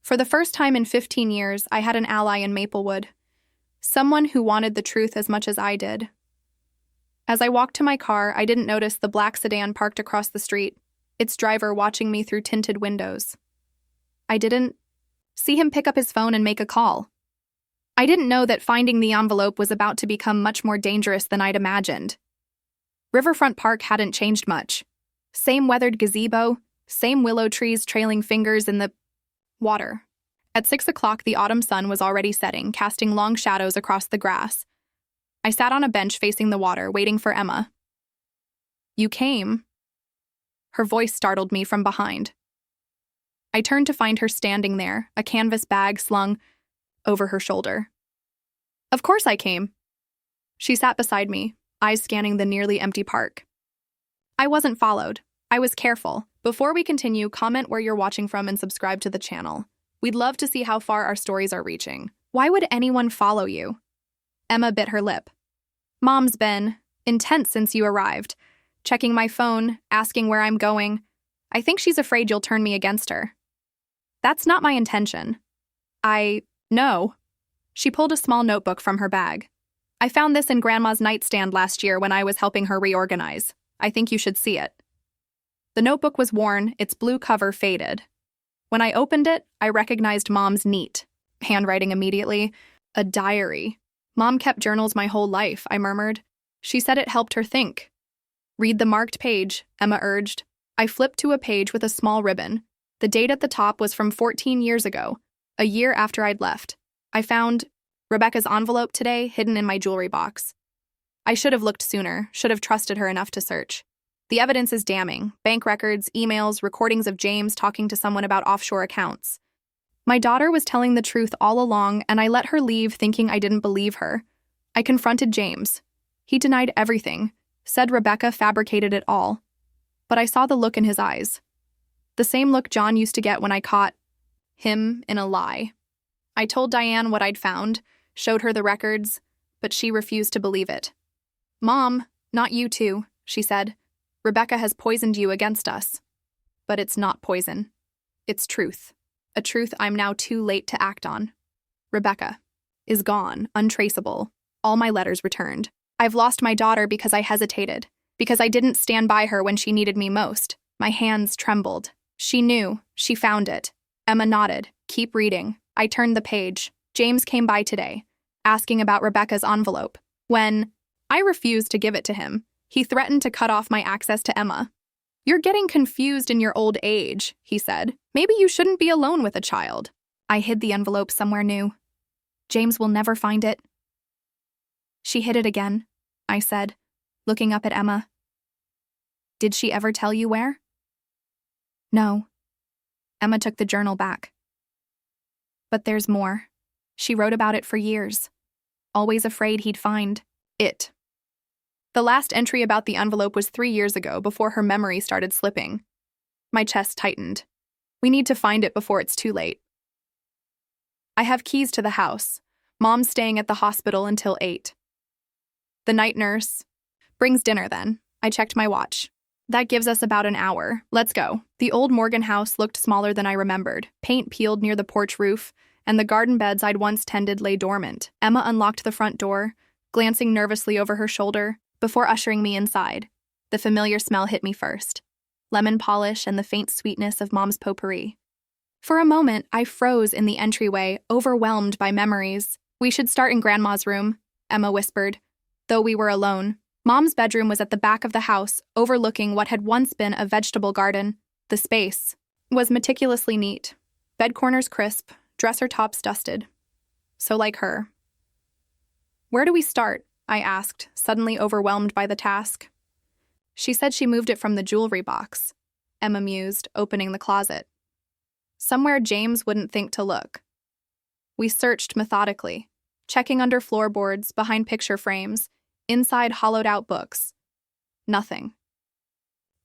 For the first time in 15 years, I had an ally in Maplewood. Someone who wanted the truth as much as I did. As I walked to my car, I didn't notice the black sedan parked across the street, its driver watching me through tinted windows. I didn't see him pick up his phone and make a call. I didn't know that finding the envelope was about to become much more dangerous than I'd imagined. Riverfront Park hadn't changed much. Same weathered gazebo, same willow trees trailing fingers in the water. At 6 o'clock, the autumn sun was already setting, casting long shadows across the grass. I sat on a bench facing the water, waiting for Emma. "You came." Her voice startled me from behind. I turned to find her standing there, a canvas bag slung over her shoulder. "Of course I came." She sat beside me, eyes scanning the nearly empty park. I wasn't followed. I was careful. Before we continue, comment where you're watching from and subscribe to the channel. We'd love to see how far our stories are reaching. Why would anyone follow you? Emma bit her lip. "Mom's been intense since you arrived, checking my phone, asking where I'm going. I think she's afraid you'll turn me against her." "That's not my intention." "I know." She pulled a small notebook from her bag. "I found this in Grandma's nightstand last year when I was helping her reorganize. I think you should see it." The notebook was worn, its blue cover faded. When I opened it, I recognized Mom's neat handwriting immediately. A diary. "Mom kept journals my whole life," I murmured. She said it helped her think. "Read the marked page," Emma urged. I flipped to a page with a small ribbon. The date at the top was from 14 years ago, a year after I'd left. I found Rebecca's envelope today, hidden in my jewelry box. I should have looked sooner, should have trusted her enough to search. The evidence is damning. Bank records, emails, recordings of James talking to someone about offshore accounts. My daughter was telling the truth all along, and I let her leave thinking I didn't believe her. I confronted James. He denied everything, said Rebecca fabricated it all. But I saw the look in his eyes. The same look John used to get when I caught him in a lie. I told Diane what I'd found, showed her the records, but she refused to believe it. "Mom, not you two," she said. "Rebecca has poisoned you against us." But it's not poison. It's truth. A truth I'm now too late to act on. Rebecca is gone, untraceable. All my letters returned. I've lost my daughter because I hesitated, because I didn't stand by her when she needed me most. My hands trembled. She knew. She found it. Emma nodded. "Keep reading." I turned the page. James came by today, asking about Rebecca's envelope. When I refused to give it to him, he threatened to cut off my access to Emma. "You're getting confused in your old age," he said. "Maybe you shouldn't be alone with a child." I hid the envelope somewhere new. "James will never find it." "She hid it again," I said, looking up at Emma. "Did she ever tell you where?" "No." Emma took the journal back. "But there's more. She wrote about it for years, always afraid he'd find it." The last entry about the envelope was 3 years ago, before her memory started slipping. My chest tightened. "We need to find it before it's too late." "I have keys to the house. Mom's staying at the hospital until 8. The night nurse brings dinner then." I checked my watch. "That gives us about an hour. Let's go." The old Morgan house looked smaller than I remembered. Paint peeled near the porch roof, and the garden beds I'd once tended lay dormant. Emma unlocked the front door, glancing nervously over her shoulder, before ushering me inside. The familiar smell hit me first. Lemon polish and the faint sweetness of Mom's potpourri. For a moment, I froze in the entryway, overwhelmed by memories. "We should start in Grandma's room," Emma whispered, though we were alone. Mom's bedroom was at the back of the house, overlooking what had once been a vegetable garden. The space was meticulously neat. Bed corners crisp, dresser tops dusted. So like her. "Where do we start?" I asked, suddenly overwhelmed by the task. She said she moved it from the jewelry box, Emma mused, opening the closet. "Somewhere James wouldn't think to look." We searched methodically, checking under floorboards, behind picture frames, inside hollowed-out books. Nothing.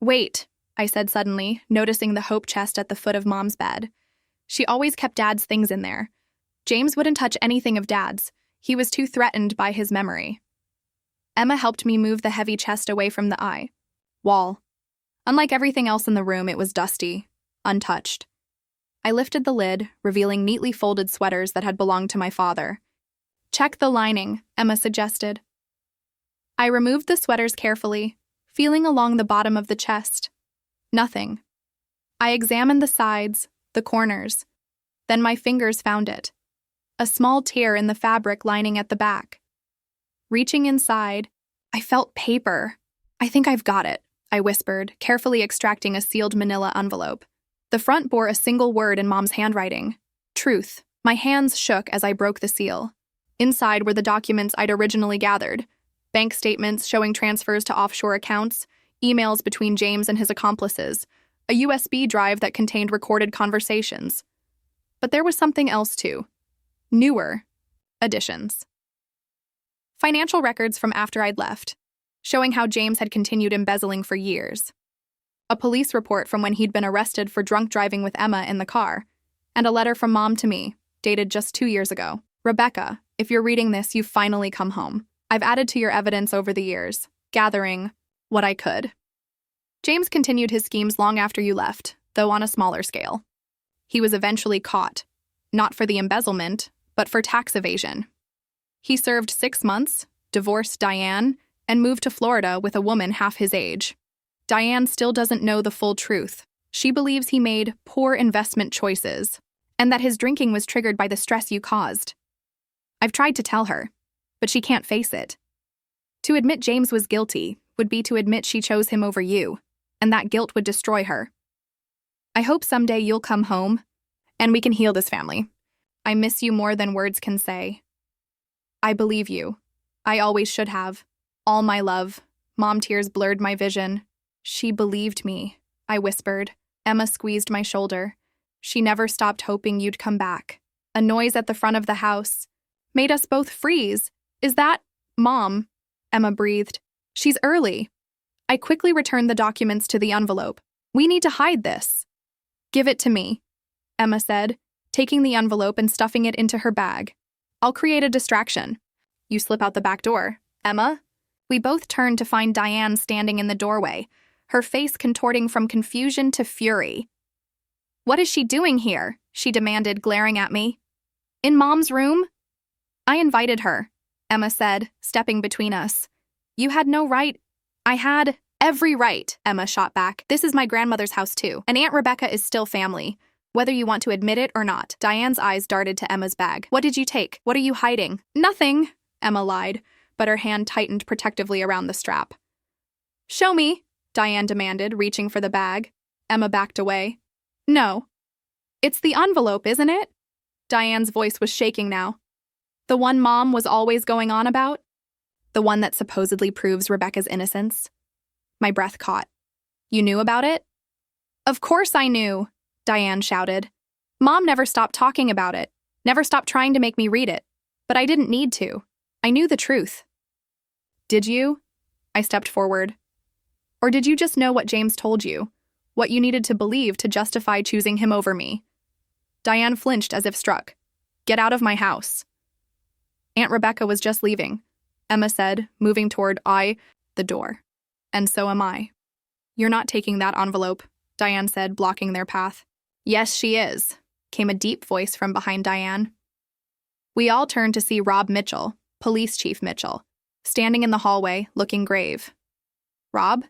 "Wait," I said suddenly, noticing the hope chest at the foot of Mom's bed. She always kept Dad's things in there. James wouldn't touch anything of Dad's. He was too threatened by his memory. Emma helped me move the heavy chest away from the wall. Unlike everything else in the room, it was dusty, untouched. I lifted the lid, revealing neatly folded sweaters that had belonged to my father. Check the lining, Emma suggested. I removed the sweaters carefully, feeling along the bottom of the chest. Nothing. I examined the sides, the corners. Then my fingers found it. A small tear in the fabric lining at the back. Reaching inside, I felt paper. I think I've got it, I whispered, carefully extracting a sealed manila envelope. The front bore a single word in Mom's handwriting. Truth. My hands shook as I broke the seal. Inside were the documents I'd originally gathered. Bank statements showing transfers to offshore accounts, emails between James and his accomplices, a USB drive that contained recorded conversations. But there was something else too. Newer additions. Financial records from after I'd left, showing how James had continued embezzling for years. A police report from when he'd been arrested for drunk driving with Emma in the car, and a letter from Mom to me, dated just 2 years ago. Rebecca, if you're reading this, you've finally come home. I've added to your evidence over the years, gathering what I could. James continued his schemes long after you left, though on a smaller scale. He was eventually caught, not for the embezzlement, but for tax evasion. He served 6 months, divorced Diane, and moved to Florida with a woman half his age. Diane still doesn't know the full truth. She believes he made poor investment choices, and that his drinking was triggered by the stress you caused. I've tried to tell her, but she can't face it. To admit James was guilty would be to admit she chose him over you, and that guilt would destroy her. I hope someday you'll come home, and we can heal this family. I miss you more than words can say. I believe you. I always should have. All my love. Mom tears blurred my vision. She believed me, I whispered. Emma squeezed my shoulder. She never stopped hoping you'd come back. A noise at the front of the house made us both freeze. Is that Mom? Emma breathed. She's early. I quickly returned the documents to the envelope. We need to hide this. Give it to me, Emma said, taking the envelope and stuffing it into her bag. I'll create a distraction. You slip out the back door. Emma? We both turned to find Diane standing in the doorway, her face contorting from confusion to fury. What is she doing here? She demanded, glaring at me. In Mom's room? I invited her, Emma said, stepping between us. You had no right. I had every right, Emma shot back. This is my grandmother's house too, and Aunt Rebecca is still family, whether you want to admit it or not. Diane's eyes darted to Emma's bag. What did you take? What are you hiding? Nothing, Emma lied, but her hand tightened protectively around the strap. Show me, Diane demanded, reaching for the bag. Emma backed away. No. It's the envelope, isn't it? Diane's voice was shaking now. The one Mom was always going on about? The one that supposedly proves Rebecca's innocence? My breath caught. You knew about it? Of course I knew, Diane shouted. Mom never stopped talking about it, never stopped trying to make me read it. But I didn't need to. I knew the truth. Did you? I stepped forward. Or did you just know what James told you? What you needed to believe to justify choosing him over me? Diane flinched as if struck. Get out of my house. Aunt Rebecca was just leaving, Emma said, moving toward the door. And so am I. You're not taking that envelope, Diane said, blocking their path. Yes, she is, came a deep voice from behind Diane. We all turned to see Rob Mitchell, Police Chief Mitchell, standing in the hallway, looking grave. Rob?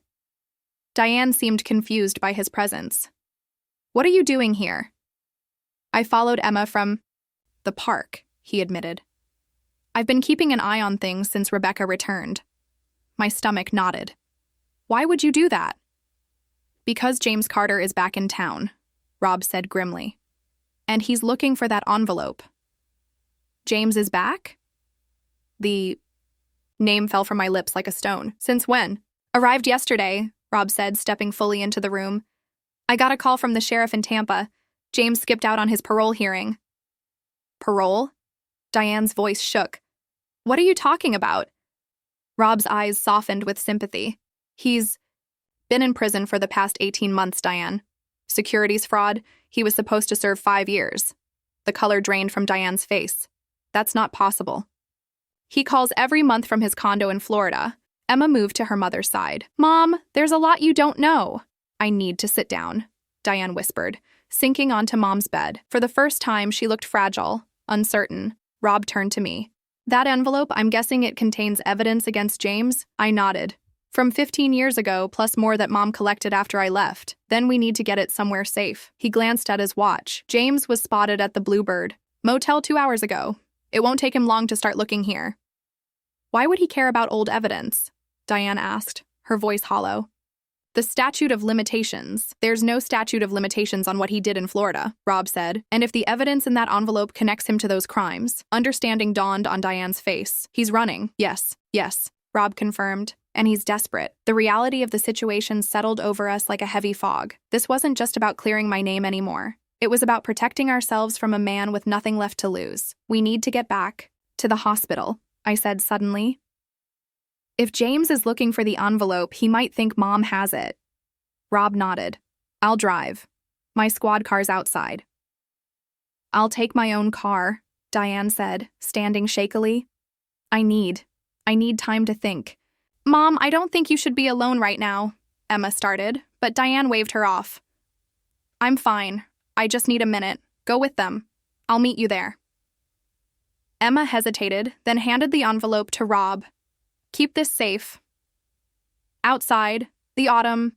Diane seemed confused by his presence. What are you doing here? I followed Emma from the park, he admitted. I've been keeping an eye on things since Rebecca returned. My stomach nodded. Why would you do that? Because James Carter is back in town, Rob said grimly. And he's looking for that envelope. James is back? The name fell from my lips like a stone. Since when? Arrived yesterday, Rob said, stepping fully into the room. I got a call from the sheriff in Tampa. James skipped out on his parole hearing. Parole? Diane's voice shook. What are you talking about? Rob's eyes softened with sympathy. He's been in prison for the past 18 months, Diane. Securities fraud. He was supposed to serve 5 years. The color drained from Diane's face. That's not possible. He calls every month from his condo in Florida. Emma moved to her mother's side. Mom, there's a lot you don't know. I need to sit down, Diane whispered, sinking onto Mom's bed. For the first time, she looked fragile, uncertain. Rob turned to me. "That envelope, I'm guessing it contains evidence against James?" I nodded. "From 15 years ago, plus more that Mom collected after I left. Then we need to get it somewhere safe." He glanced at his watch. "James was spotted at the Bluebird Motel 2 hours ago. It won't take him long to start looking here." "Why would he care about old evidence?" Diane asked, her voice hollow. "The statute of limitations." "There's no statute of limitations on what he did in Florida," Rob said. "And if the evidence in that envelope connects him to those crimes," understanding dawned on Diane's face. "He's running." Yes, Rob confirmed. "And he's desperate." The reality of the situation settled over us like a heavy fog. This wasn't just about clearing my name anymore. It was about protecting ourselves from a man with nothing left to lose. "We need to get back to the hospital," I said suddenly. "If James is looking for the envelope, he might think Mom has it." Rob nodded. "I'll drive. My squad car's outside." "I'll take my own car," Diane said, standing shakily. I need time to think." "Mom, I don't think you should be alone right now," Emma started, but Diane waved her off. "I'm fine. I just need a minute. Go with them. I'll meet you there." Emma hesitated, then handed the envelope to Rob. "Keep this safe." Outside, the autumn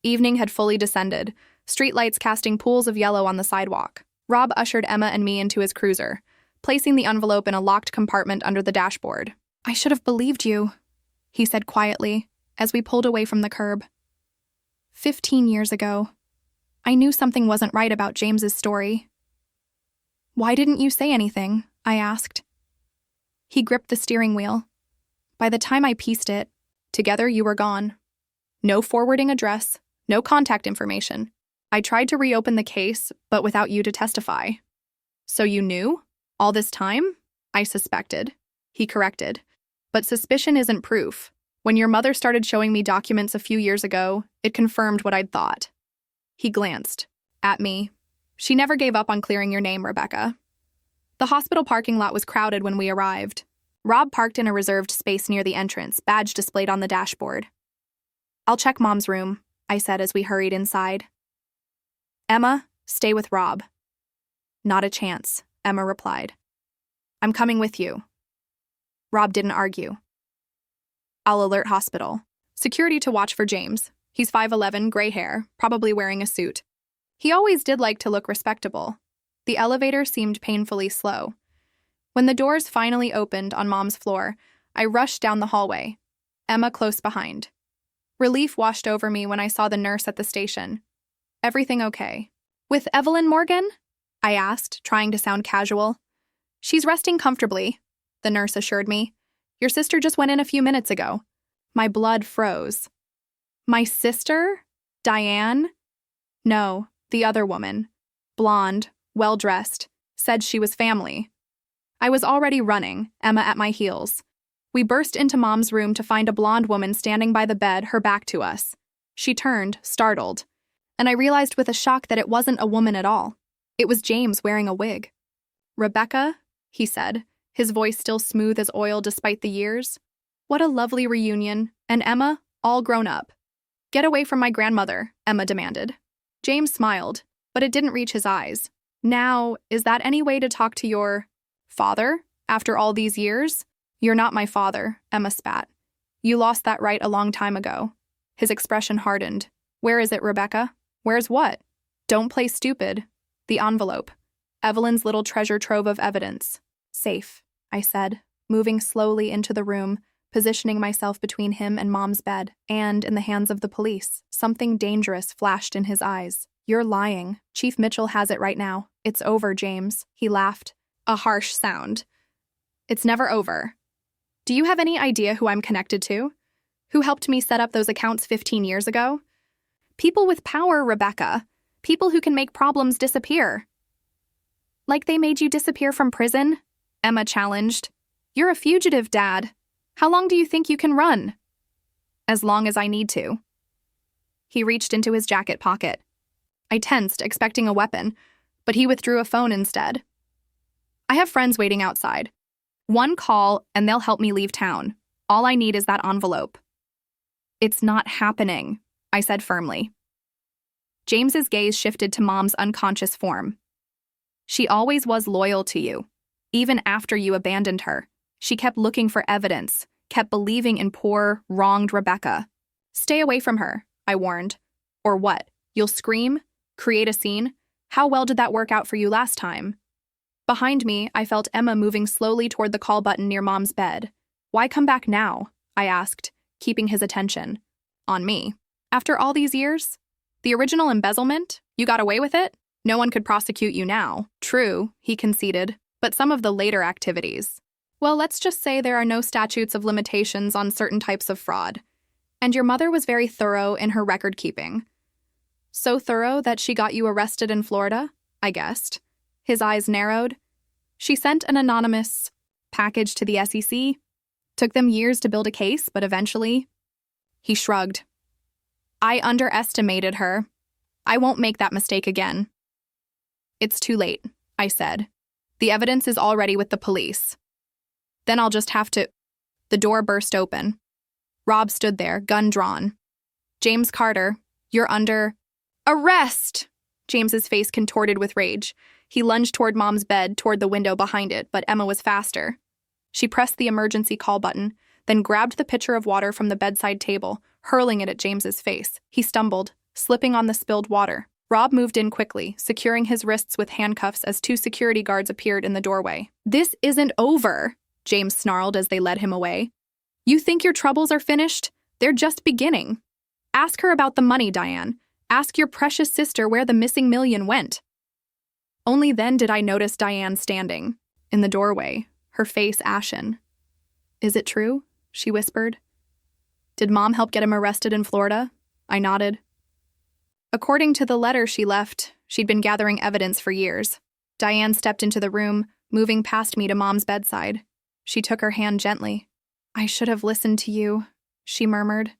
evening had fully descended, streetlights casting pools of yellow on the sidewalk. Rob ushered Emma and me into his cruiser, placing the envelope in a locked compartment under the dashboard. "I should have believed you," he said quietly, as we pulled away from the curb. 15 years ago, I knew something wasn't right about James's story. "Why didn't you say anything?" I asked. He gripped the steering wheel. "By the time I pieced it together, you were gone. No forwarding address, no contact information. I tried to reopen the case, but without you to testify." "So you knew? All this time?" I suspected. He corrected. "But suspicion isn't proof. When your mother started showing me documents a few years ago, it confirmed what I'd thought." He glanced at me. "She never gave up on clearing your name, Rebecca." The hospital parking lot was crowded when we arrived. Rob parked in a reserved space near the entrance, badge displayed on the dashboard. "I'll check Mom's room," I said as we hurried inside. "Emma, stay with Rob." "Not a chance," Emma replied. "I'm coming with you." Rob didn't argue. "I'll alert hospital. Security to watch for James. He's 5'11", gray hair, probably wearing a suit. He always did like to look respectable." The elevator seemed painfully slow. When the doors finally opened on Mom's floor, I rushed down the hallway, Emma close behind. Relief washed over me when I saw the nurse at the station. "Everything okay?" "With Evelyn Morgan?" I asked, trying to sound casual. "She's resting comfortably," the nurse assured me. "Your sister just went in a few minutes ago." My blood froze. My sister? Diane? No, the other woman. Blonde, well-dressed, said she was family. I was already running, Emma at my heels. We burst into Mom's room to find a blonde woman standing by the bed, her back to us. She turned, startled, and I realized with a shock that it wasn't a woman at all. It was James wearing a wig. "Rebecca," he said, his voice still smooth as oil despite the years. "What a lovely reunion, and Emma, all grown up." "Get away from my grandmother," Emma demanded. James smiled, but it didn't reach his eyes. "Now, is that any way to talk to your father after all these years?" "You're not my father," Emma spat. "You lost that right a long time ago." His expression hardened. "Where is it, Rebecca?" "Where's what?" "Don't play stupid." "The envelope. Evelyn's little treasure trove of evidence." "Safe," I said, moving slowly into the room, positioning myself between him and Mom's bed, and in the hands of the police. Something dangerous flashed in his eyes. "You're lying. Chief Mitchell has it right now. It's over, James." He laughed. A harsh sound. "It's never over. Do you have any idea who I'm connected to? Who helped me set up those accounts 15 years ago? People with power, Rebecca. People who can make problems disappear." "Like they made you disappear from prison?" Emma challenged. "You're a fugitive, Dad. How long do you think you can run?" "As long as I need to." He reached into his jacket pocket. I tensed, expecting a weapon, but he withdrew a phone instead. "I have friends waiting outside. One call, and they'll help me leave town. All I need is that envelope." "It's not happening," I said firmly. James's gaze shifted to Mom's unconscious form. She always was loyal to you. Even after you abandoned her, she kept looking for evidence, kept believing in poor, wronged Rebecca. Stay away from her, I warned. Or what? You'll scream? Create a scene? How well did that work out for you last time? Behind me, I felt Emma moving slowly toward the call button near Mom's bed. Why come back now? I asked, keeping his attention on me. After all these years? The original embezzlement? You got away with it? No one could prosecute you now. True, he conceded, but some of the later activities. Well, let's just say there are no statutes of limitations on certain types of fraud. And your mother was very thorough in her record keeping. So thorough that she got you arrested in Florida, I guessed. His eyes narrowed. She sent an anonymous package to the SEC. Took them years to build a case, but eventually... He shrugged. I underestimated her. I won't make that mistake again. It's too late, I said. The evidence is already with the police. Then I'll just have to... The door burst open. Rob stood there, gun drawn. James Carter, you're under... Arrest! James's face contorted with rage. He lunged toward Mom's bed, toward the window behind it, but Emma was faster. She pressed the emergency call button, then grabbed the pitcher of water from the bedside table, hurling it at James's face. He stumbled, slipping on the spilled water. Rob moved in quickly, securing his wrists with handcuffs as 2 security guards appeared in the doorway. This isn't over, James snarled as they led him away. You think your troubles are finished? They're just beginning. Ask her about the money, Diane. Ask your precious sister where the missing $1 million went. Only then did I notice Diane standing in the doorway, her face ashen. Is it true? She whispered. Did Mom help get him arrested in Florida? I nodded. According to the letter she left, she'd been gathering evidence for years. Diane stepped into the room, moving past me to Mom's bedside. She took her hand gently. I should have listened to you, she murmured.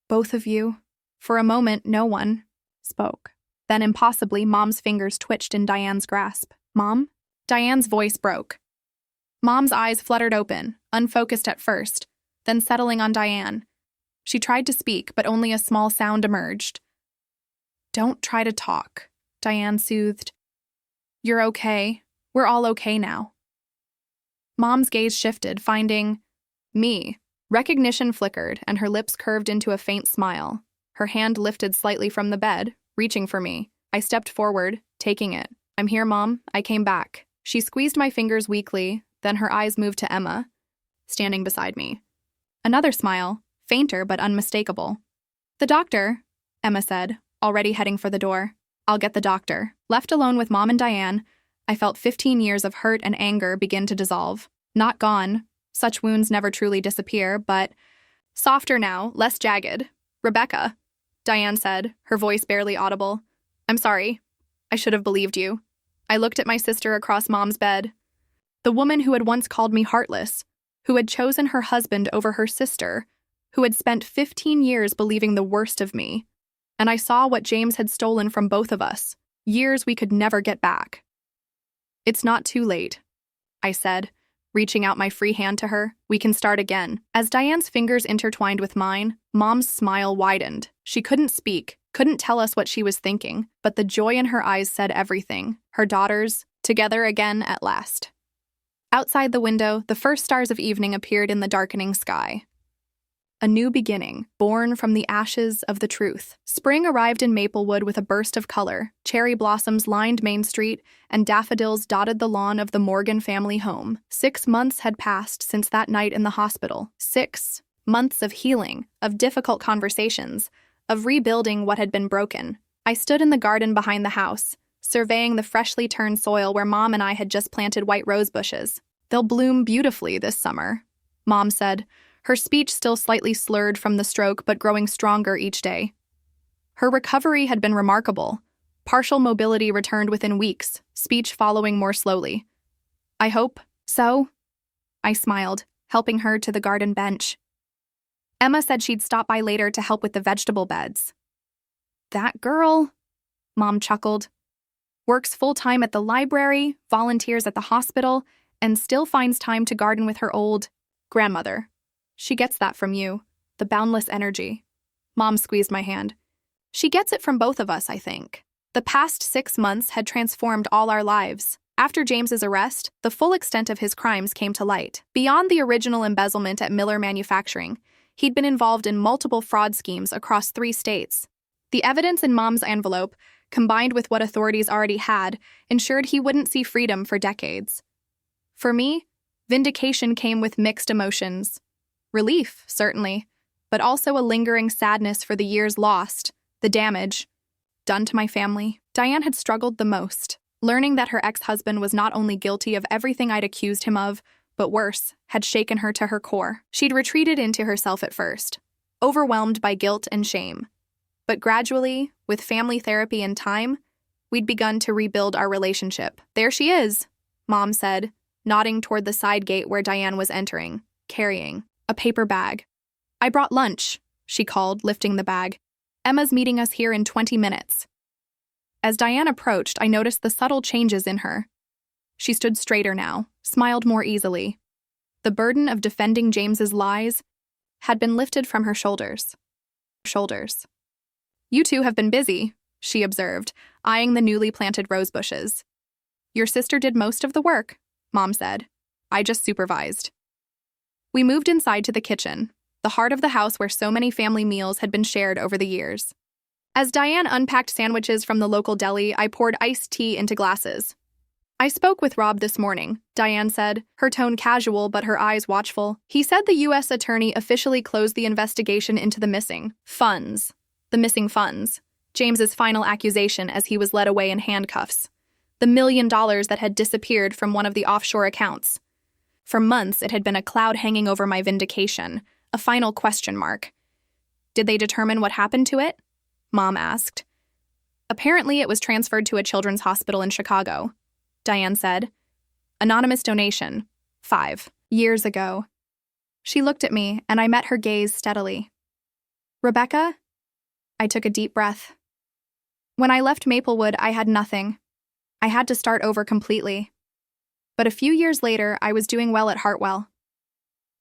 Both of you. For a moment, no one spoke. Then impossibly, Mom's fingers twitched in Diane's grasp. Mom? Diane's voice broke. Mom's eyes fluttered open, unfocused at first, then settling on Diane. She tried to speak, but only a small sound emerged. Don't try to talk, Diane soothed. You're okay. We're all okay now. Mom's gaze shifted, finding me. Recognition flickered, and her lips curved into a faint smile. Her hand lifted slightly from the bed, reaching for me. I stepped forward, taking it. I'm here, Mom. I came back. She squeezed my fingers weakly, then her eyes moved to Emma, standing beside me. Another smile, fainter but unmistakable. The doctor, Emma said, already heading for the door. I'll get the doctor. Left alone with Mom and Diane, I felt 15 years of hurt and anger begin to dissolve. Not gone. Such wounds never truly disappear, but softer now, less jagged. Rebecca, Diane said, her voice barely audible. I'm sorry. I should have believed you. I looked at my sister across Mom's bed. The woman who had once called me heartless, who had chosen her husband over her sister, who had spent 15 years believing the worst of me. And I saw what James had stolen from both of us, years we could never get back. It's not too late, I said, reaching out my free hand to her. We can start again. As Diane's fingers intertwined with mine, Mom's smile widened. She couldn't speak, couldn't tell us what she was thinking, but the joy in her eyes said everything. Her daughters, together again at last. Outside the window, the first stars of evening appeared in the darkening sky. A new beginning, born from the ashes of the truth. Spring arrived in Maplewood with a burst of color. Cherry blossoms lined Main Street, and daffodils dotted the lawn of the Morgan family home. 6 months had passed since that night in the hospital. 6 months of healing, of difficult conversations, of rebuilding what had been broken. I stood in the garden behind the house, surveying the freshly turned soil where Mom and I had just planted white rose bushes. They'll bloom beautifully this summer, Mom said, her speech still slightly slurred from the stroke but growing stronger each day. Her recovery had been remarkable. Partial mobility returned within weeks, speech following more slowly. I hope so, I smiled, helping her to the garden bench. Emma said she'd stop by later to help with the vegetable beds. That girl, Mom chuckled, works full-time at the library, volunteers at the hospital, and still finds time to garden with her old grandmother. She gets that from you, the boundless energy. Mom squeezed my hand. She gets it from both of us, I think. The past 6 months had transformed all our lives. After James's arrest, the full extent of his crimes came to light. Beyond the original embezzlement at Miller Manufacturing, he'd been involved in multiple fraud schemes across 3 states. The evidence in Mom's envelope, combined with what authorities already had, ensured he wouldn't see freedom for decades. For me, vindication came with mixed emotions. Relief, certainly, but also a lingering sadness for the years lost, the damage done to my family. Diane had struggled the most, learning that her ex-husband was not only guilty of everything I'd accused him of, but worse, had shaken her to her core. She'd retreated into herself at first, overwhelmed by guilt and shame. But gradually, with family therapy and time, we'd begun to rebuild our relationship. "There she is," Mom said, nodding toward the side gate where Diane was entering, carrying a paper bag. "I brought lunch," she called, lifting the bag. "Emma's meeting us here in 20 minutes. As Diane approached, I noticed the subtle changes in her. She stood straighter now, smiled more easily. The burden of defending James's lies had been lifted from her shoulders. "You two have been busy," she observed, eyeing the newly planted rose bushes. "Your sister did most of the work," Mom said. "I just supervised." We moved inside to the kitchen, the heart of the house where so many family meals had been shared over the years. As Diane unpacked sandwiches from the local deli, I poured iced tea into glasses. "I spoke with Rob this morning," Diane said, her tone casual but her eyes watchful. "He said the U.S. attorney officially closed the investigation into the missing funds. James's final accusation as he was led away in handcuffs. The $1 million that had disappeared from one of the offshore accounts. For months, it had been a cloud hanging over my vindication, a final question mark. Did they determine what happened to it?" Mom asked. "Apparently it was transferred to a children's hospital in Chicago," Diane said. "Anonymous donation. 5 years ago." She looked at me, and I met her gaze steadily. "Rebecca?" I took a deep breath. "When I left Maplewood, I had nothing. I had to start over completely. But a few years later, I was doing well at Hartwell.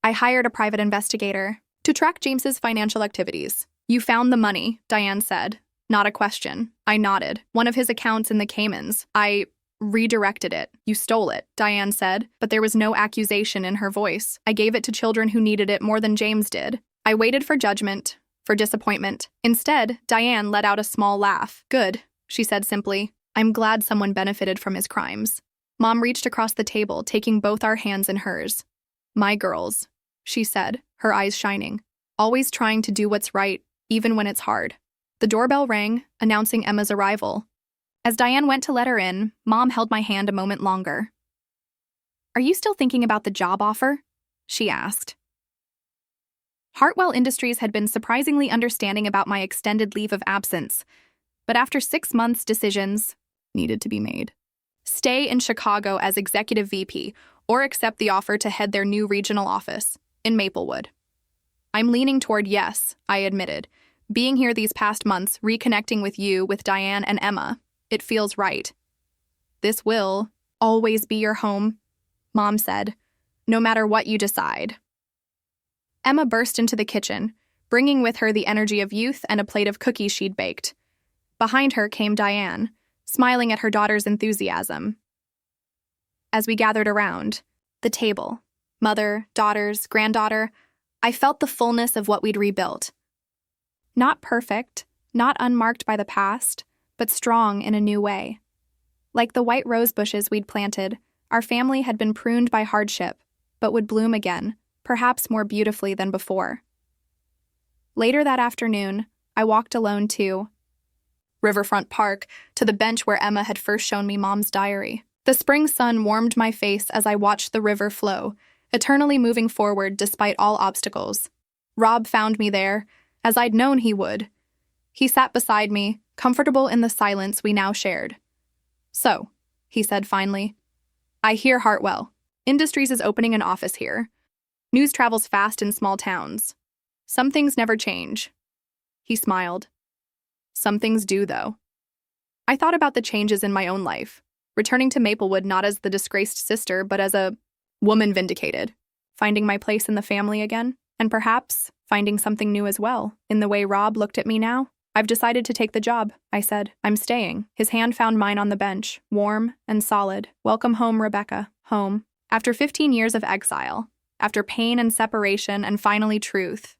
I hired a private investigator to track James's financial activities. "You found the money," Diane said. Not a question. I nodded. "One of his accounts in the Caymans. I redirected it." "You stole it," Diane said, but there was no accusation in her voice. "I gave it to children who needed it more than James did." I waited for judgment, for disappointment. Instead, Diane let out a small laugh. "Good," she said simply. "I'm glad someone benefited from his crimes." Mom reached across the table, taking both our hands in hers. "My girls," she said, her eyes shining. "Always trying to do what's right, even when it's hard." The doorbell rang, announcing Emma's arrival. As Diane went to let her in, Mom held my hand a moment longer. "Are you still thinking about the job offer?" she asked. Hartwell Industries had been surprisingly understanding about my extended leave of absence, but after 6 months, decisions needed to be made. Stay in Chicago as executive VP or accept the offer to head their new regional office in Maplewood. "I'm leaning toward yes," I admitted. "Being here these past months, reconnecting with you, with Diane and Emma, it feels right." "This will always be your home," Mom said, "no matter what you decide." Emma burst into the kitchen, bringing with her the energy of youth and a plate of cookies she'd baked. Behind her came Diane, smiling at her daughter's enthusiasm. As we gathered around the table, mother, daughters, granddaughter, I felt the fullness of what we'd rebuilt. Not perfect, not unmarked by the past, but strong in a new way. Like the white rose bushes we'd planted, our family had been pruned by hardship, but would bloom again, perhaps more beautifully than before. Later that afternoon, I walked alone to Riverfront Park, to the bench where Emma had first shown me Mom's diary. The spring sun warmed my face as I watched the river flow, eternally moving forward despite all obstacles. Rob found me there, as I'd known he would. He sat beside me, comfortable in the silence we now shared. "So," he said finally, "I hear Hartwell Industries is opening an office here. News travels fast in small towns. Some things never change." He smiled. "Some things do, though." I thought about the changes in my own life, returning to Maplewood not as the disgraced sister, but as a woman vindicated, finding my place in the family again, and perhaps finding something new as well, in the way Rob looked at me now. I've decided to take the job, I said. I'm staying. His hand found mine on the bench, warm and solid. Welcome home, Rebecca. Home. After 15 years of exile, after pain and separation and finally truth,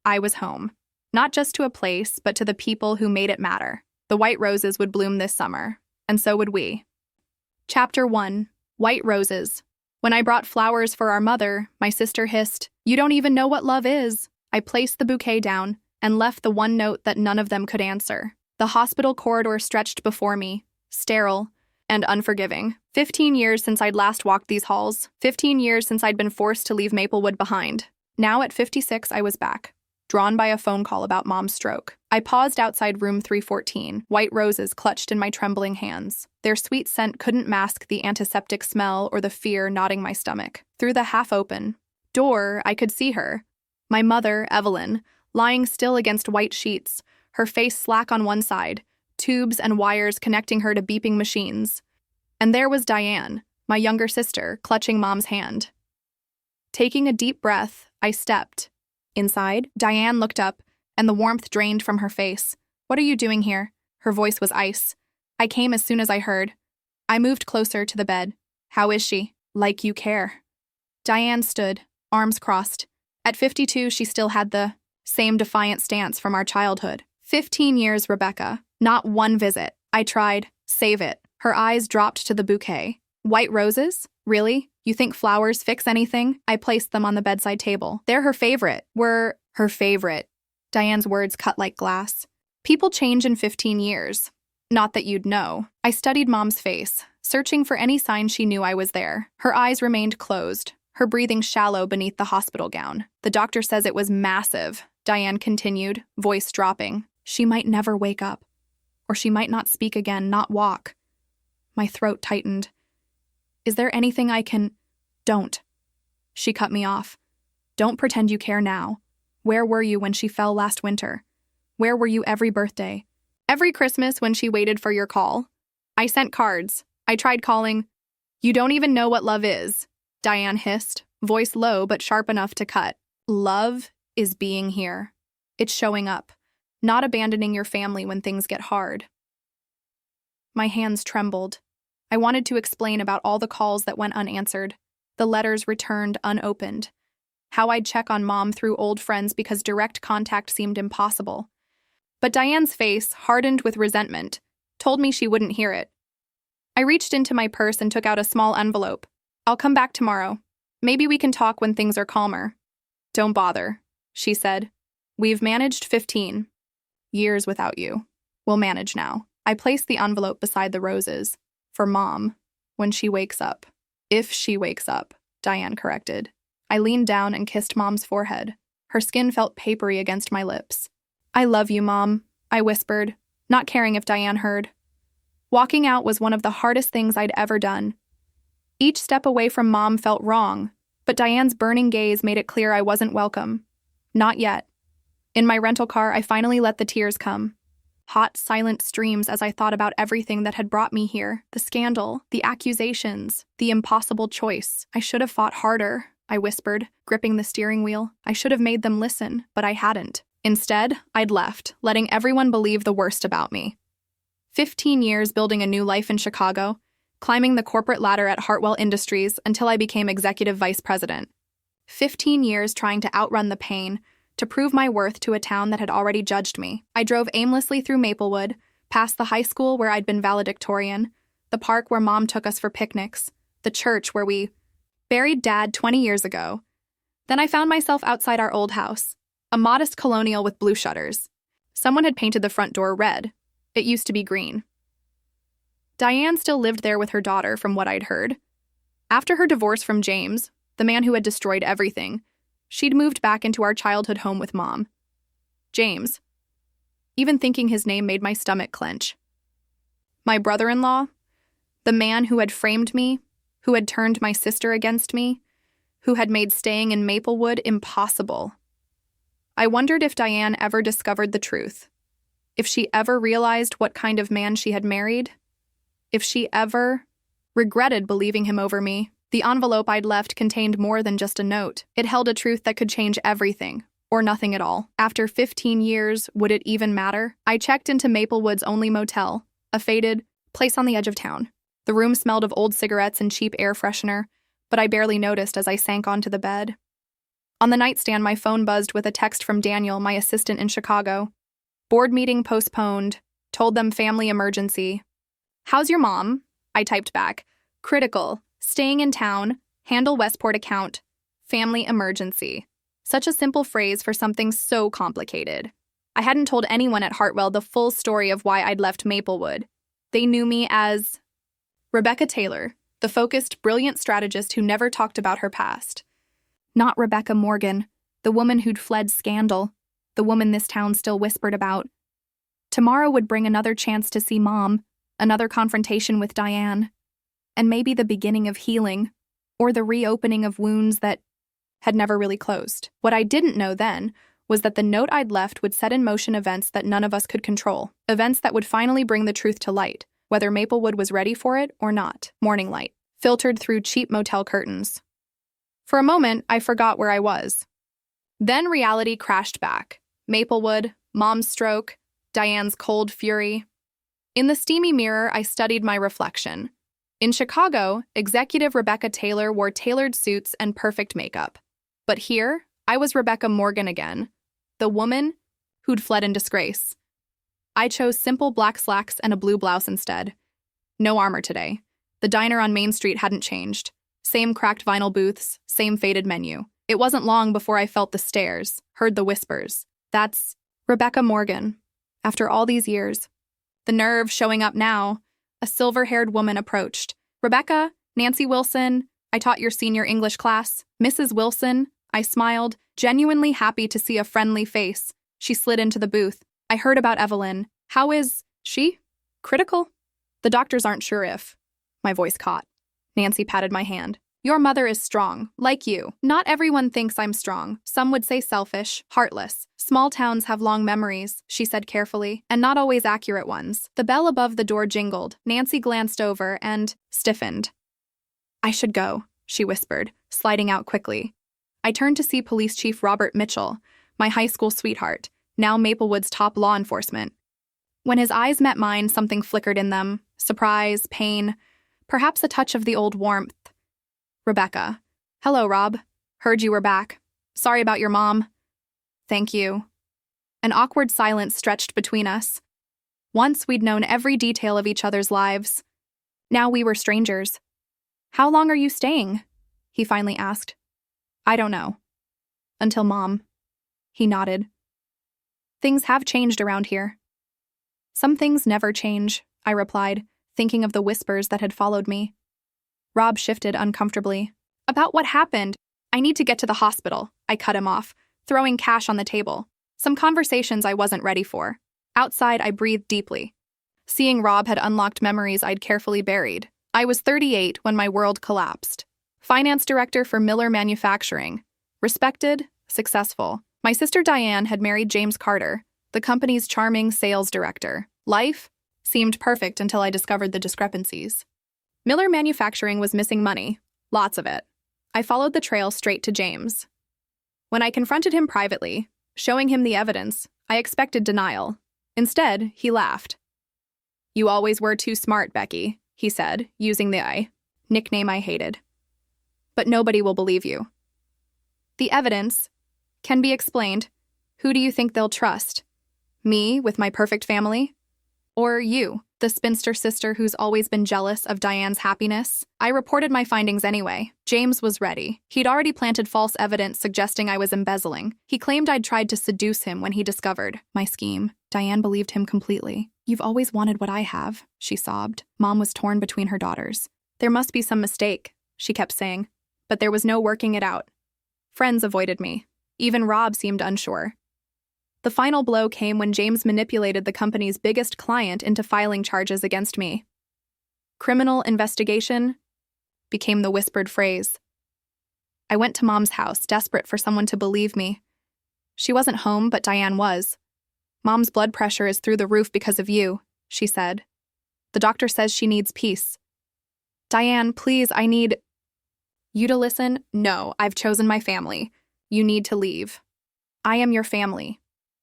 I was home. Not just to a place, but to the people who made it matter. The white roses would bloom this summer, and so would we. Chapter 1. White Roses. When I brought flowers for our mother, my sister hissed, "You don't even know what love is." I placed the bouquet down and left the one note that none of them could answer. The hospital corridor stretched before me, sterile and unforgiving. 15 years since I'd last walked these halls. 15 years since I'd been forced to leave Maplewood behind. Now at 56, I was back, drawn by a phone call about Mom's stroke. I paused outside room 314, white roses clutched in my trembling hands. Their sweet scent couldn't mask the antiseptic smell or the fear knotting my stomach. Through the half-open door, I could see her. My mother, Evelyn, lying still against white sheets, her face slack on one side, tubes and wires connecting her to beeping machines. And there was Diane, my younger sister, clutching Mom's hand. Taking a deep breath, I stepped. Inside, Diane looked up, and the warmth drained from her face. "What are you doing here?" Her voice was ice. "I came as soon as I heard." I moved closer to the bed. "How is she?" "Like you care." Diane stood, arms crossed. At 52, she still had the same defiant stance from our childhood. 15 years, Rebecca. Not one visit. I tried. Save it. Her eyes dropped to the bouquet. "White roses? Really? You think flowers fix anything?" I placed them on the bedside table. "They're her favorite." "Were her favorite." Diane's words cut like glass. "People change in 15 years. Not that you'd know." I studied Mom's face, searching for any sign she knew I was there. Her eyes remained closed, her breathing shallow beneath the hospital gown. "The doctor says it was massive," Diane continued, voice dropping. "She might never wake up. Or she might not speak again, not walk." My throat tightened. "Is there anything I can—" "Don't." She cut me off. "Don't pretend you care now. Where were you when she fell last winter? Where were you every birthday? Every Christmas when she waited for your call? I sent cards. I tried calling." "You don't even know what love is," Diane hissed, voice low but sharp enough to cut. "Love is being here. It's showing up, not abandoning your family when things get hard." My hands trembled. I wanted to explain about all the calls that went unanswered, the letters returned unopened, how I'd check on Mom through old friends because direct contact seemed impossible. But Diane's face, hardened with resentment, told me she wouldn't hear it. I reached into my purse and took out a small envelope. "I'll come back tomorrow. Maybe we can talk when things are calmer." "Don't bother," she said. "We've managed 15 years without you. We'll manage now." I placed the envelope beside the roses. "For Mom, when she wakes up." "If she wakes up," Diane corrected. I leaned down and kissed Mom's forehead. Her skin felt papery against my lips. "I love you, Mom," I whispered, not caring if Diane heard. Walking out was one of the hardest things I'd ever done. Each step away from Mom felt wrong, but Diane's burning gaze made it clear I wasn't welcome. Not yet. In my rental car, I finally let the tears come. Hot, silent streams as I thought about everything that had brought me here, the scandal, the accusations, the impossible choice. "I should have fought harder," I whispered, gripping the steering wheel. "I should have made them listen, but I hadn't. Instead, I'd left, letting everyone believe the worst about me. 15 years building a new life in Chicago, climbing the corporate ladder at Hartwell Industries until I became executive vice president. 15 years trying to outrun the pain, to prove my worth to a town that had already judged me. I drove aimlessly through Maplewood, past the high school where I'd been valedictorian, the park where Mom took us for picnics, the church where we buried Dad 20 years ago. Then I found myself outside our old house, a modest colonial with blue shutters. Someone had painted the front door red. It used to be green. Diane still lived there with her daughter, from what I'd heard. After her divorce from James, the man who had destroyed everything, she'd moved back into our childhood home with Mom. James. Even thinking his name made my stomach clench. My brother-in-law, the man who had framed me, who had turned my sister against me, who had made staying in Maplewood impossible. I wondered if Diane ever discovered the truth, if she ever realized what kind of man she had married, if she ever regretted believing him over me. The envelope I'd left contained more than just a note. It held a truth that could change everything. Or nothing at all. After 15 years, would it even matter? I checked into Maplewood's only motel, a faded place on the edge of town. The room smelled of old cigarettes and cheap air freshener, but I barely noticed as I sank onto the bed. On the nightstand, my phone buzzed with a text from Daniel, my assistant in Chicago. Board meeting postponed. Told them family emergency. How's your mom? I typed back. Critical. Staying in town. Handle Westport account. Family emergency. Such a simple phrase for something so complicated. I hadn't told anyone at Hartwell the full story of why I'd left Maplewood. They knew me as Rebecca Taylor, the focused, brilliant strategist who never talked about her past. Not Rebecca Morgan, the woman who'd fled scandal, the woman this town still whispered about. Tomorrow would bring another chance to see Mom, another confrontation with Diane, and maybe the beginning of healing, or the reopening of wounds that had never really closed. What I didn't know then was that the note I'd left would set in motion events that none of us could control, events that would finally bring the truth to light, whether Maplewood was ready for it or not. Morning light, filtered through cheap motel curtains. For a moment, I forgot where I was. Then reality crashed back. Maplewood, Mom's stroke, Diane's cold fury. In the steamy mirror, I studied my reflection. In Chicago, executive Rebecca Taylor wore tailored suits and perfect makeup. But here, I was Rebecca Morgan again, the woman who'd fled in disgrace. I chose simple black slacks and a blue blouse instead. No armor today. The diner on Main Street hadn't changed. Same cracked vinyl booths, same faded menu. It wasn't long before I felt the stares, heard the whispers. That's Rebecca Morgan. After all these years. The nerve showing up now. A silver-haired woman approached. Rebecca, Nancy Wilson, I taught your senior English class. Mrs. Wilson, I smiled, genuinely happy to see a friendly face. She slid into the booth. I heard about Evelyn. How is she? Critical? The doctors aren't sure if. My voice caught. Nancy patted my hand. Your mother is strong, like you. Not everyone thinks I'm strong. Some would say selfish, heartless. Small towns have long memories, she said carefully, and not always accurate ones. The bell above the door jingled. Nancy glanced over and stiffened. I should go, she whispered, sliding out quickly. I turned to see Police Chief Robert Mitchell, my high school sweetheart, now Maplewood's top law enforcement. When his eyes met mine, something flickered in them. Surprise, pain, perhaps a touch of the old warmth. Rebecca. Hello, Rob. Heard you were back. Sorry about your mom. Thank you. An awkward silence stretched between us. Once we'd known every detail of each other's lives. Now we were strangers. How long are you staying? He finally asked. I don't know. Until Mom. He nodded. Things have changed around here. Some things never change, I replied, thinking of the whispers that had followed me. Rob shifted uncomfortably. About what happened? I need to get to the hospital, I cut him off, throwing cash on the table. Some conversations I wasn't ready for. Outside, I breathed deeply. Seeing Rob had unlocked memories I'd carefully buried. I was 38 when my world collapsed. Finance director for Miller Manufacturing. Respected, successful. My sister Diane had married James Carter, the company's charming sales director. Life seemed perfect until I discovered the discrepancies. Miller Manufacturing was missing money, lots of it. I followed the trail straight to James. When I confronted him privately, showing him the evidence, I expected denial. Instead, he laughed. You always were too smart, Becky, he said, using the I, nickname I hated. But nobody will believe you. The evidence can be explained. Who do you think they'll trust? Me, with my perfect family? Or you, the spinster sister who's always been jealous of Diane's happiness? I reported my findings anyway. James was ready. He'd already planted false evidence suggesting I was embezzling. He claimed I'd tried to seduce him when he discovered my scheme. Diane believed him completely. You've always wanted what I have, she sobbed. Mom was torn between her daughters. There must be some mistake, she kept saying. But there was no working it out. Friends avoided me. Even Rob seemed unsure. The final blow came when James manipulated the company's biggest client into filing charges against me. Criminal investigation became the whispered phrase. I went to Mom's house, desperate for someone to believe me. She wasn't home, but Diane was. Mom's blood pressure is through the roof because of you, she said. The doctor says she needs peace. Diane, please, I need you to listen. No, I've chosen my family. You need to leave. I am your family.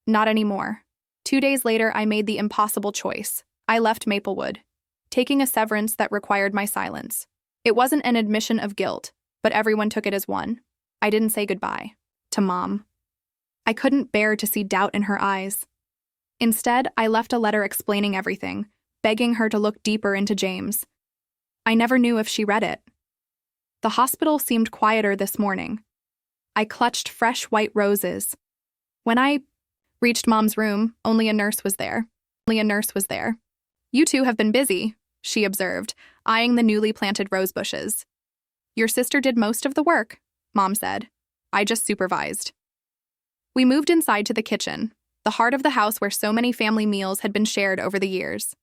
Not anymore. 2 days later, I made the impossible choice. I left Maplewood, taking a severance that required my silence. It wasn't an admission of guilt, but everyone took it as one. I didn't say goodbye to Mom. I couldn't bear to see doubt in her eyes. Instead, I left a letter explaining everything, begging her to look deeper into James. I never knew if she read it. The hospital seemed quieter this morning. I clutched fresh white roses. When I reached Mom's room, only a nurse was there. You two have been busy, she observed, eyeing the newly planted rose bushes. Your sister did most of the work, Mom said. I just supervised. We moved inside to the kitchen, the heart of the house where so many family meals had been shared over the years.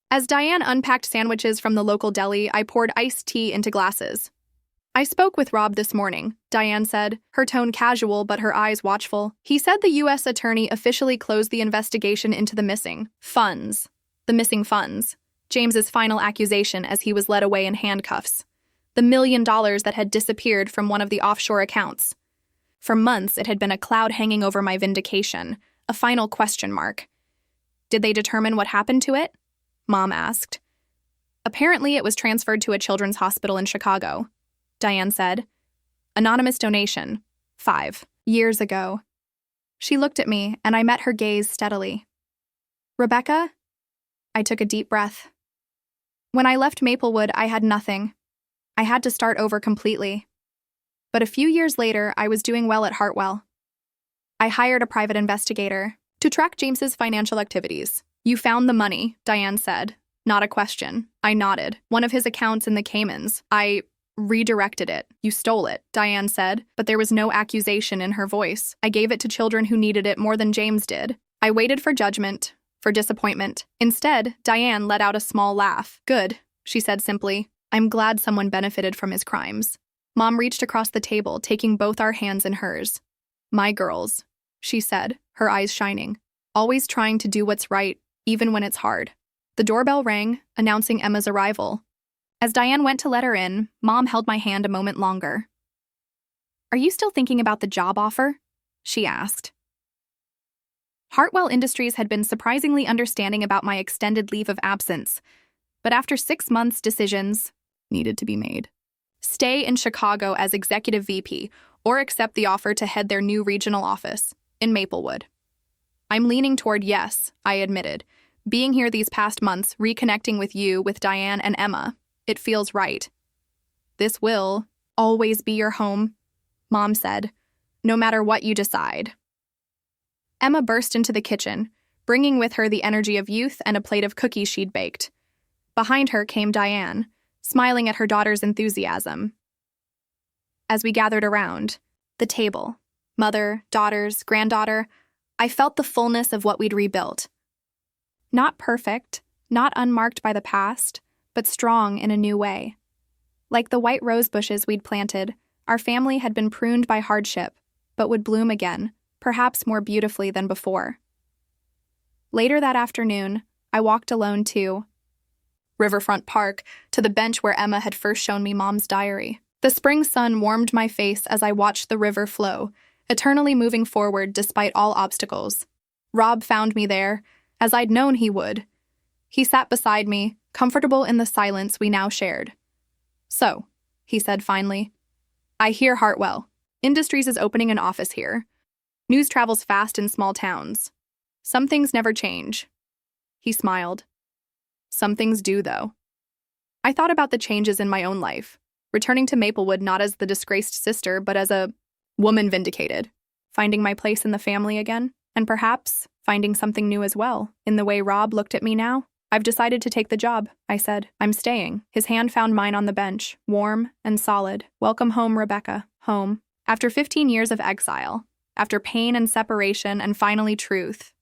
As Diane unpacked sandwiches from the local deli, I poured iced tea into glasses. I spoke with Rob this morning, Diane said, her tone casual but her eyes watchful. He said the U.S. attorney officially closed the investigation into the missing funds. James's final accusation as he was led away in handcuffs. The $1 million that had disappeared from one of the offshore accounts. For months, it had been a cloud hanging over my vindication, a final question mark. Did they determine what happened to it? Mom asked. Apparently, it was transferred to a children's hospital in Chicago, Diane said. Anonymous donation. 5 years ago. She looked at me, and I met her gaze steadily. Rebecca? I took a deep breath. When I left Maplewood, I had nothing. I had to start over completely. But a few years later, I was doing well at Hartwell. I hired a private investigator to track James's financial activities. You found the money, Diane said. Not a question. I nodded. One of his accounts in the Caymans. I redirected it. You stole it, Diane said, but there was no accusation in her voice. I gave it to children who needed it more than James did. I waited for judgment, for disappointment. Instead, Diane let out a small laugh. Good, she said simply. I'm glad someone benefited from his crimes. Mom reached across the table, taking both our hands in hers. My girls, she said, her eyes shining. Always trying to do what's right, even when it's hard. The doorbell rang, announcing Emma's arrival. As Diane went to let her in, Mom held my hand a moment longer. Are you still thinking about the job offer? She asked. Hartwell Industries had been surprisingly understanding about my extended leave of absence, but after 6 months, decisions needed to be made. Stay in Chicago as executive VP or accept the offer to head their new regional office in Maplewood. I'm leaning toward yes, I admitted. Being here these past months, reconnecting with you, with Diane and Emma, it feels right. This will always be your home, Mom said, no matter what you decide. Emma burst into the kitchen, bringing with her the energy of youth and a plate of cookies she'd baked. Behind her came Diane, smiling at her daughter's enthusiasm. As we gathered around the table, mother, daughters, granddaughter, I felt the fullness of what we'd rebuilt. Not perfect, not unmarked by the past, but strong in a new way. Like the white rose bushes we'd planted, our family had been pruned by hardship, but would bloom again, perhaps more beautifully than before. Later that afternoon, I walked alone to Riverfront Park, to the bench where Emma had first shown me Mom's diary. The spring sun warmed my face as I watched the river flow, eternally moving forward despite all obstacles. Rob found me there, as I'd known he would. He sat beside me, comfortable in the silence we now shared. So, he said finally, I hear Hartwell Industries is opening an office here. News travels fast in small towns. Some things never change. He smiled. Some things do, though. I thought about the changes in my own life, returning to Maplewood not as the disgraced sister, but as a woman vindicated, finding my place in the family again, and perhaps finding something new as well, in the way Rob looked at me now. I've decided to take the job, I said. I'm staying. His hand found mine on the bench, warm and solid. Welcome home, Rebecca. Home. After 15 years of exile, after pain and separation and finally truth,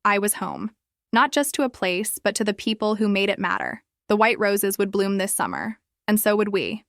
I was home. Not just to a place, but to the people who made it matter. The white roses would bloom this summer, and so would we.